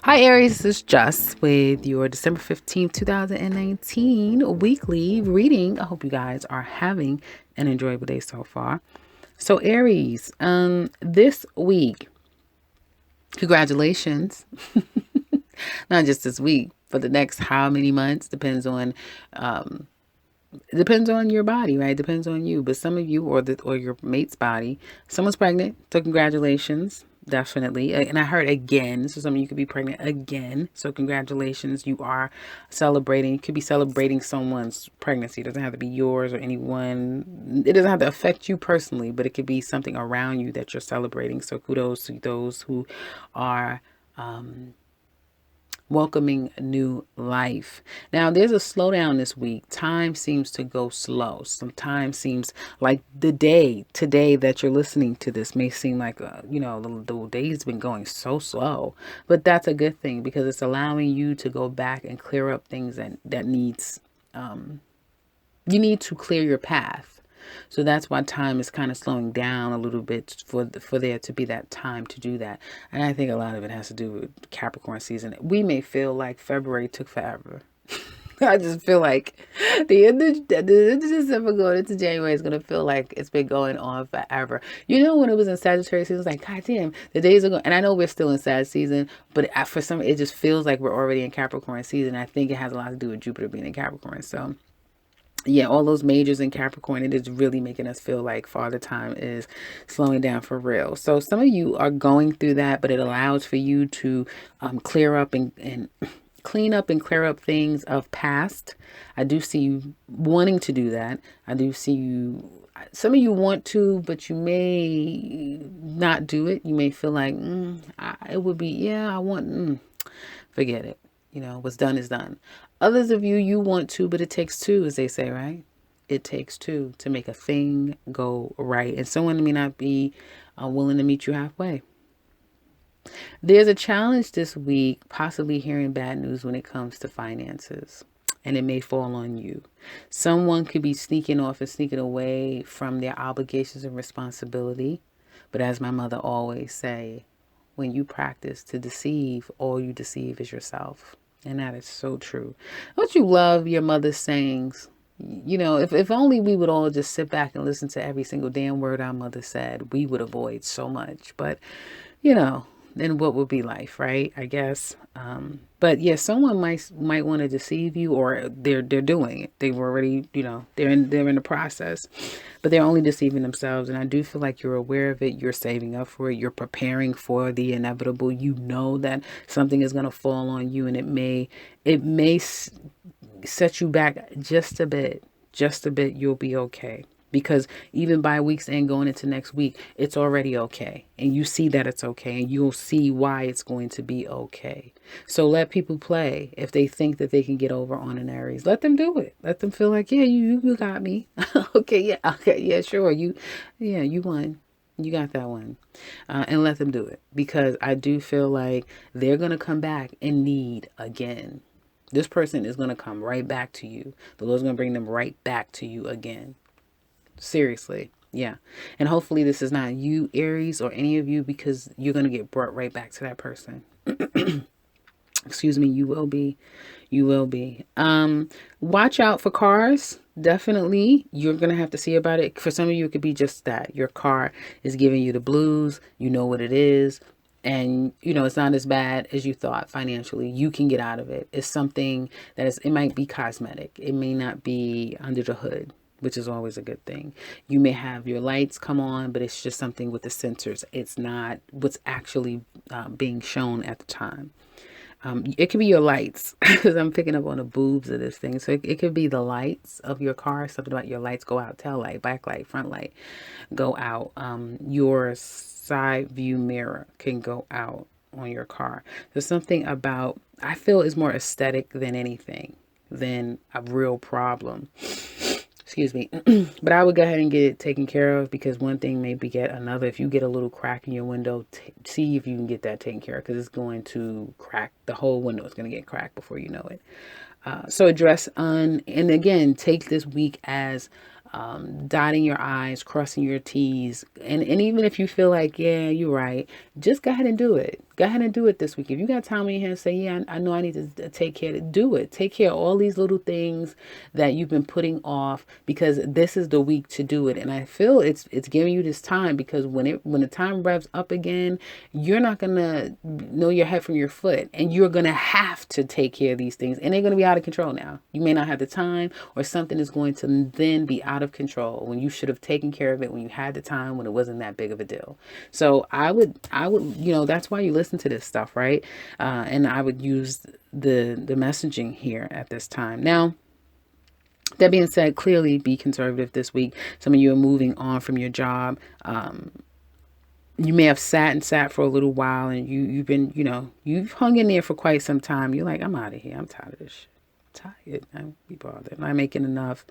Hi, Aries. This is Just with your December 15th, 2019 weekly reading. I hope you guys are having an enjoyable day so far. So, Aries, this week, congratulations. Not just this week, for the next how many months um, depends on your body, right? Depends on you. But some of you or your mate's body, someone's pregnant, so congratulations. Definitely. And I heard again, so some of you could be pregnant again. So congratulations. You are celebrating. You could be celebrating someone's pregnancy. It doesn't have to be yours or anyone. It doesn't have to affect you personally, but it could be something around you that you're celebrating. So kudos to those who are welcoming new life. Now, there's a slowdown this week. Time seems to go slow. Sometimes seems like the day today that you're listening to this may seem like, the day's been going so slow. But that's a good thing because it's allowing you to go back and clear up things that needs, you need to clear your path. So that's why time is kind of slowing down a little bit for there to be that time to do that. And I think a lot of it has to do with Capricorn season. We may feel like February took forever. I just feel like the end of December going into January is going to feel like it's been going on forever. You know, when it was in Sagittarius, it was like, God damn, the days are going. And I know we're still in Sag season, but for some, it just feels like we're already in Capricorn season. I think it has a lot to do with Jupiter being in Capricorn. So yeah, all those majors in Capricorn, it is really making us feel like Father Time is slowing down for real. So some of you are going through that, but it allows for you to clear up and clean up and clear up things of past. I do see you wanting to do that. I do see you. Some of you want to, but you may not do it. You may feel like it would be, yeah, I want. Forget it. What's done is done. Others of you, you want to, but it takes two, as they say, right? It takes two to make a thing go right. And someone may not be willing to meet you halfway. There's a challenge this week, possibly hearing bad news when it comes to finances. And it may fall on you. Someone could be sneaking off and sneaking away from their obligations and responsibility. But as my mother always say, when you practice to deceive, all you deceive is yourself. And that is so true. Don't you love your mother's sayings? If only we would all just sit back and listen to every single damn word our mother said, we would avoid so much. But, then what would be life, right? I guess. But yeah, someone might want to deceive you, or they're doing it. They've already, they're in the process, but they're only deceiving themselves. And I do feel like you're aware of it. You're saving up for it. You're preparing for the inevitable. You know that something is going to fall on you, and it may set you back just a bit. Just a bit. You'll be okay. Because even by week's end going into next week, it's already okay. And you see that it's okay. And you'll see why it's going to be okay. So let people play. If they think that they can get over on an Aries, let them do it. Let them feel like, yeah, you got me. Okay, yeah, sure. You won. You got that one. And let them do it. Because I do feel like they're going to come back in need again. This person is going to come right back to you. The Lord's going to bring them right back to you again. Seriously. Yeah. And hopefully this is not you, Aries, or any of you, because you're going to get brought right back to that person. Excuse me. You will be. You will be. Watch out for cars. Definitely. You're going to have to see about it. For some of you, it could be just that. Your car is giving you the blues. You know what it is. And, it's not as bad as you thought financially. You can get out of it. It's something it might be cosmetic. It may not be under the hood, which is always a good thing. You may have your lights come on, but it's just something with the sensors. It's not what's actually being shown at the time. It could be your lights, because I'm picking up on the boobs of this thing. So it could be the lights of your car. Something about your lights go out, tail light, back light, front light go out. Your side view mirror can go out on your car. There's something about, I feel, is more aesthetic than anything, than a real problem. Excuse me. But I would go ahead and get it taken care of, because one thing may beget another. If you get a little crack in your window, see if you can get that taken care of, because it's going to crack. The whole window is going to get cracked before you know it. So address and again, take this week as dotting your I's, crossing your T's, and even if you feel like, yeah, you're right, just go ahead and do it. Go ahead and do it this week. If you got time in your hands, say, yeah, I know I need to take care of it. Do it. Take care of all these little things that you've been putting off, because this is the week to do it. And I feel it's giving you this time, because when the time revs up again, you're not gonna know your head from your foot, and you're gonna have to take care of these things, and they're gonna be out of control now. You may not have the time, or something is going to then be out of control when you should have taken care of it when you had the time, when it wasn't that big of a deal. So I would, that's why you listen to this stuff, right? And I would use the messaging here at this time. Now, that being said, clearly be conservative this week. Some of you are moving on from your job. You may have sat for a little while, and you've been, you've hung in there for quite some time. You're like, I'm out of here. I'm tired of this shit. I'm tired. I'm be bothered. I'm not making enough,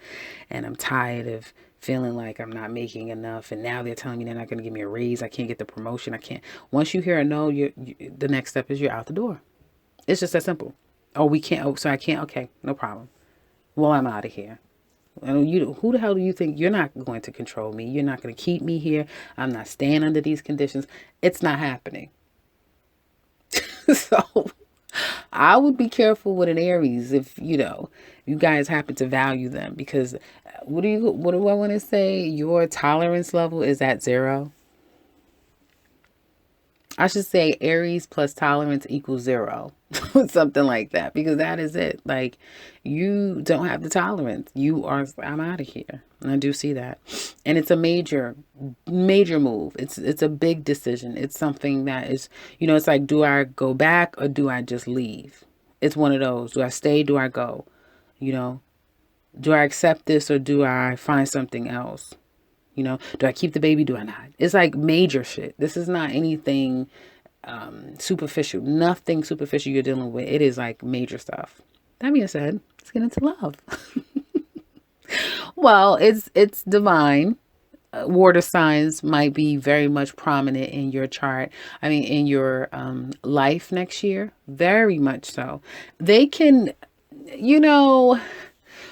and I'm tired of feeling like I'm not making enough. And now they're telling me they're not going to give me a raise. I can't get the promotion. I can't. Once you hear a no, the next step is you're out the door. It's just that simple. Oh, we can't. Oh, so I can't. Okay, no problem. Well, I'm out of here. And who the hell do you think? You're not going to control me. You're not going to keep me here. I'm not staying under these conditions. It's not happening. So I would be careful with an Aries if, you guys happen to value them, because what do I want to say? Your tolerance level is at 0. I should say Aries plus tolerance equals 0. Something like that, because that is it. Like, you don't have the tolerance. I'm out of here. And I do see that. And it's a major, major move. It's a big decision. It's something that is, it's like, do I go back or do I just leave? It's one of those. Do I stay? Do I go? Do I accept this or do I find something else? Do I keep the baby? Do I not? It's like major shit. This is not anything superficial. Nothing superficial you're dealing with. It is like major stuff. That being said, let's get into love. Well, it's divine. Water signs might be very much prominent in your chart. I mean, in your life next year. Very much so. They can,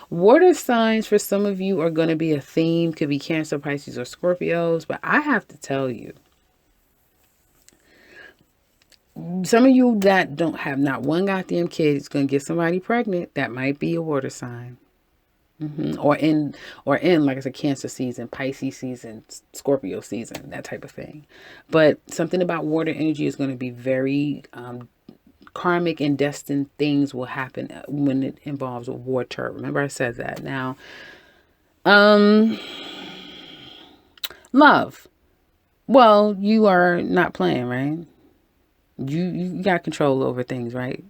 water signs for some of you are going to be a theme. Could be Cancer, Pisces, or Scorpios. But I have to tell you, some of you that don't have not one goddamn kid is going to get somebody pregnant. That might be a water sign. Or in like I said, Cancer season, Pisces season, Scorpio season, that type of thing. But something about water energy is going to be very karmic and destined. Things will happen when it involves water. Remember I said that. Now, love. Well, you are not playing, right? You got control over things, right,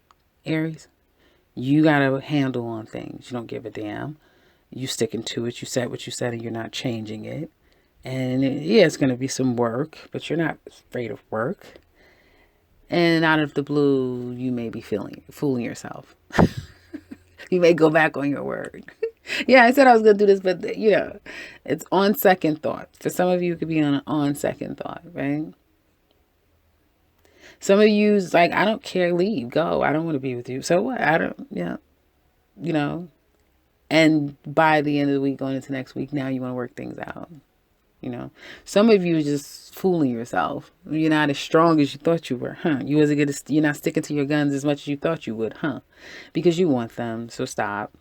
Aries? You got a handle on things. You don't give a damn. You sticking to it. You said what you said, and you're not changing it. And it's going to be some work, but you're not afraid of work. And out of the blue, you may be fooling yourself. You may go back on your word. Yeah, I said I was going to do this, but it's on second thought. For some of you, it could be on second thought, right? Some of you is like, I don't care, leave, go. I don't want to be with you. So what? I don't, And by the end of the week, going into next week, now you want to work things out. Some of you are just fooling yourself. You're not as strong as you thought you were, huh? You're not sticking to your guns as much as you thought you would, huh? Because you want them, so stop.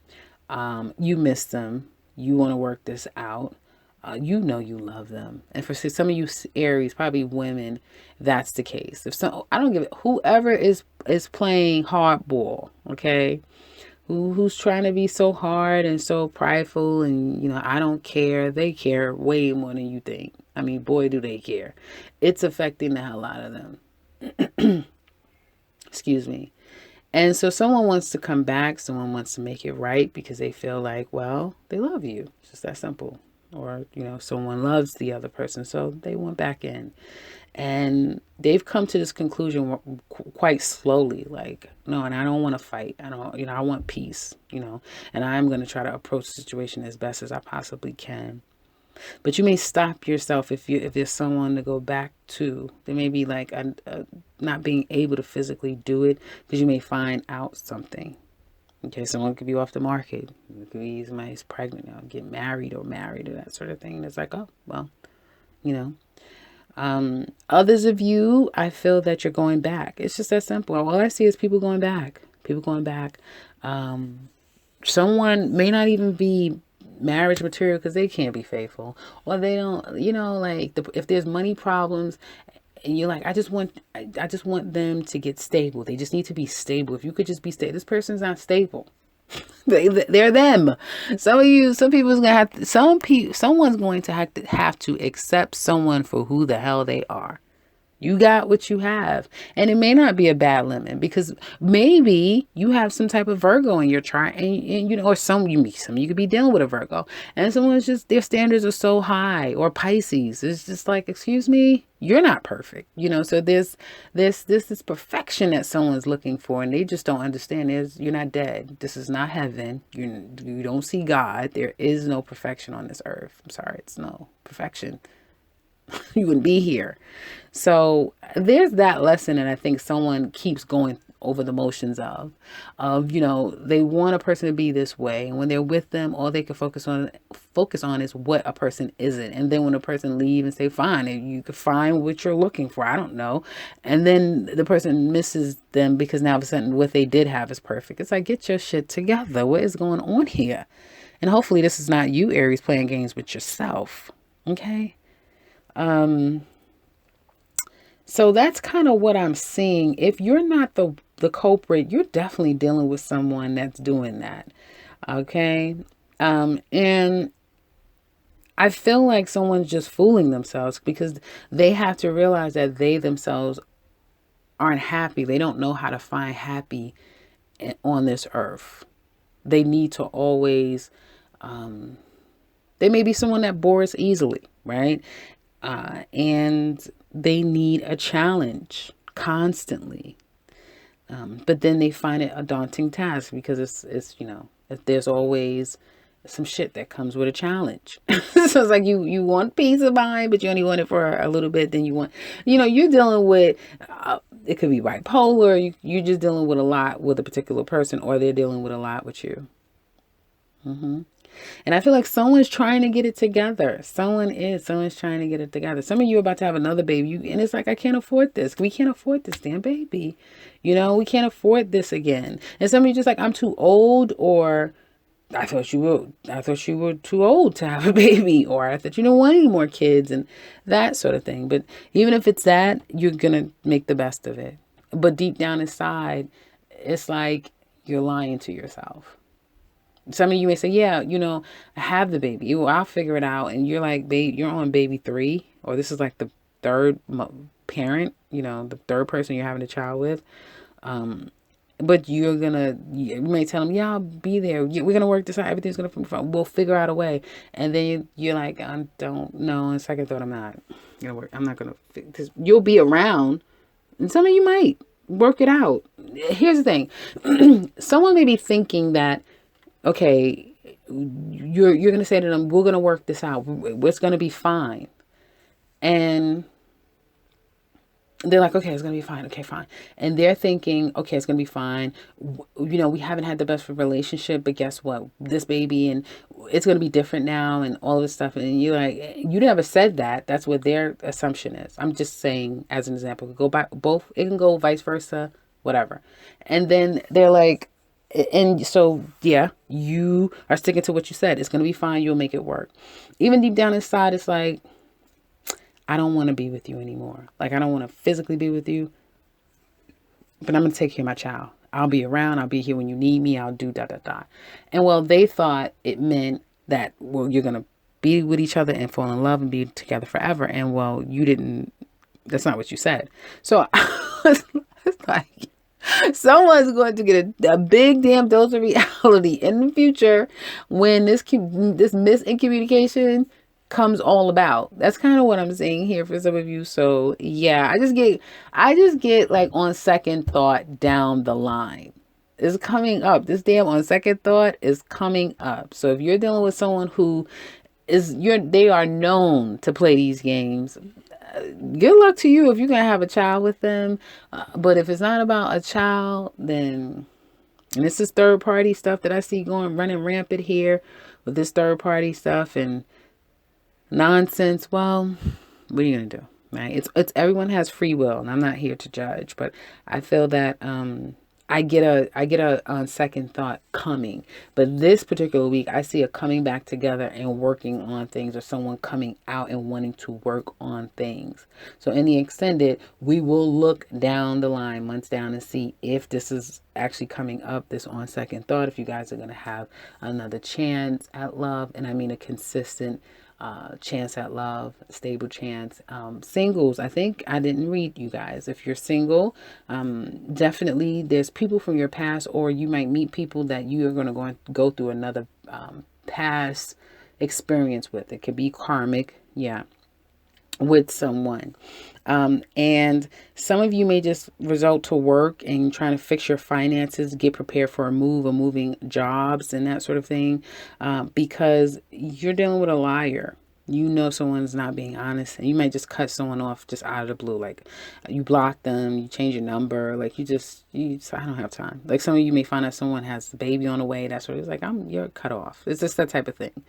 You miss them. You want to work this out. You love them. And for some of you Aries, probably women, that's the case. I don't give it. Whoever is playing hardball, okay? Who's trying to be so hard and so prideful and, I don't care. They care way more than you think. I mean, boy, do they care. It's affecting the hell out of them. Excuse me. And so someone wants to come back. Someone wants to make it right because they feel like, well, they love you. It's just that simple. Or, someone loves the other person. So they went back in. And they've come to this conclusion quite slowly, like, no, and I don't want to fight. I don't, I want peace, and I'm going to try to approach the situation as best as I possibly can. But you may stop yourself if there's someone to go back to. There may be like not being able to physically do it because you may find out something. Okay, someone could be off the market. It could be somebody's pregnant or get married or that sort of thing. And it's like, oh, well, you know. Others of you, I feel that you're going back. It's just that simple. All I see is people going back. People going back. Someone may not even be marriage material because they can't be faithful, or they don't, like if there's money problems and you're like, I just want them to get stable. They just need to be stable. If you could just be stable. This person's not stable. They're them. Some people's gonna have to, someone's going to have to accept someone for who the hell they are. You got what you have. And it may not be a bad lemon because maybe you have some type of Virgo in your chart and or some you could be dealing with a Virgo and someone's just, their standards are so high, or Pisces. It's just like, excuse me, you're not perfect. So there's this perfection that someone's looking for and they just don't understand. You're not dead. This is not heaven. You don't see God. There is no perfection on this earth. I'm sorry, it's no perfection. You wouldn't be here. So there's that lesson, and I think someone keeps going over the motions of they want a person to be this way, and when they're with them, all they can focus on is what a person isn't. And then when a person leave and say, fine, you can find what you're looking for, I don't know, and then the person misses them because now of a sudden what they did have is perfect. It's like, get your shit together. What is going on here? And hopefully this is not you, Aries, playing games with yourself. Okay. So that's kind of what I'm seeing. If you're not the culprit, you're definitely dealing with someone that's doing that. Okay. And I feel like someone's just fooling themselves because they have to realize that they themselves aren't happy. They don't know how to find happy on this earth. They need to always, they may be someone that bores easily, right? And they need a challenge constantly. But then they find it a daunting task because it's there's always some shit that comes with a challenge. So it's like you want peace of mind, but you only want it for a little bit. Then you want, you're dealing with, it could be bipolar. You're just dealing with a lot with a particular person, or they're dealing with a lot with you. And I feel like someone's trying to get it together. Someone's trying to get it together. Some of you are about to have another baby. And it's like, I can't afford this. We can't afford this damn baby. We can't afford this again. And some of you just like, I'm too old, or I thought you were too old to have a baby, or I thought you don't want any more kids, and that sort of thing. But even if it's that, you're going to make the best of it. But deep down inside, it's like you're lying to yourself. Some of you may say, yeah, I have the baby. I'll figure it out. And you're like, babe, you're on baby 3, or this is like the third parent, the third person you're having a child with. But you may tell them, yeah, I'll be there. We're going to work this out. Everything's going to be fine. We'll figure out a way. And then you're like, I don't know. In second thought, I'm not going to work. I'm not going to, you'll be around. And some of you might work it out. Here's the thing. Someone may be thinking that, okay, you're going to say to them, we're going to work this out. It's going to be fine. And they're like, okay, it's going to be fine. Okay, fine. And they're thinking, okay, it's going to be fine. We haven't had the best relationship, but guess what? This baby, and it's going to be different now, and all this stuff. And you're like, you never said that. That's what their assumption is. I'm just saying, as an example, it can go by both. It can go vice versa, whatever. And then they're like, and so, yeah, you are sticking to what you said. It's going to be fine. You'll make it work. Even deep down inside, it's like, I don't want to be with you anymore. Like, I don't want to physically be with you, but I'm going to take care of my child. I'll be around. I'll be here when you need me. I'll do da, da, da. And well, they thought it meant that, well, you're going to be with each other and fall in love and be together forever. And well, you didn't, that's not what you said. So it's like, someone's going to get a big damn dose of reality in the future when this miscommunication comes all about. That's kind of what I'm saying here for some of you. So yeah, I just get like on second thought down the line. It's coming up. This damn on second thought is coming up. So if you're dealing with someone who they are known to play these games, good luck to you if you're going to have a child with them. But if it's not about a child, then, and this is third party stuff that I see running rampant here with this third party stuff and nonsense. Well, What are you gonna do? Right? It's everyone has free will, and I'm not here to judge, but I feel that I get a second thought coming, but this particular week I see a coming back together and working on things, or someone coming out and wanting to work on things. So in the extended, we will look down the line, months down, and see if this is actually coming up. This on second thought, if you guys are gonna have another chance at love, and I mean a consistent chance at love, stable chance. Singles, I think I didn't read you guys. If you're single, definitely there's people from your past, or you might meet people that you are going to go through another past experience with. It could be karmic, yeah, with someone. And some of you may just result to work and trying to fix your finances, get prepared for a move, or moving jobs and that sort of thing, because you're dealing with a liar. You know someone's not being honest, and you might just cut someone off just out of the blue. Like you block them, you change your number, like I don't have time. Like some of you may find out someone has a baby on the way, that sort of, it's like you're cut off. It's just that type of thing.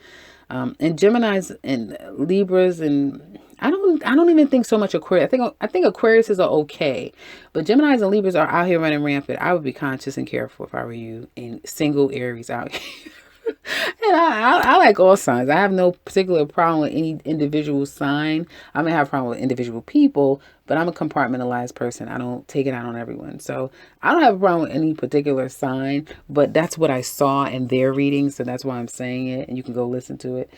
And Geminis and Libras, and I don't even think so much Aquarius. I think Aquarius is okay, but Geminis and Libras are out here running rampant. I would be conscious and careful if I were you. And single Aries out here. And I like all signs. I have no particular problem with any individual sign. I may have a problem with individual people, but I'm a compartmentalized person. I don't take it out on everyone. So I don't have a problem with any particular sign, but that's what I saw in their reading. So that's why I'm saying it, and you can go listen to it.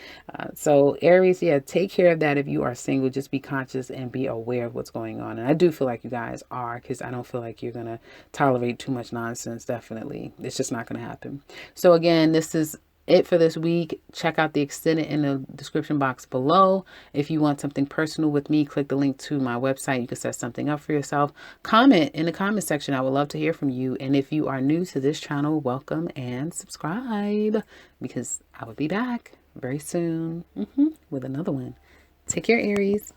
So Aries, yeah, take care of that. If you are single, just be conscious and be aware of what's going on. And I do feel like you guys are, because I don't feel like you're going to tolerate too much nonsense. Definitely. It's just not going to happen. So again, this is it for this week. Check out the extended in the description box below. If you want something personal with me, click the link to my website. You can set something up for yourself. Comment in the comment section. I would love to hear from you. And if you are new to this channel, welcome and subscribe, because I will be back very soon with another one. Take care, Aries.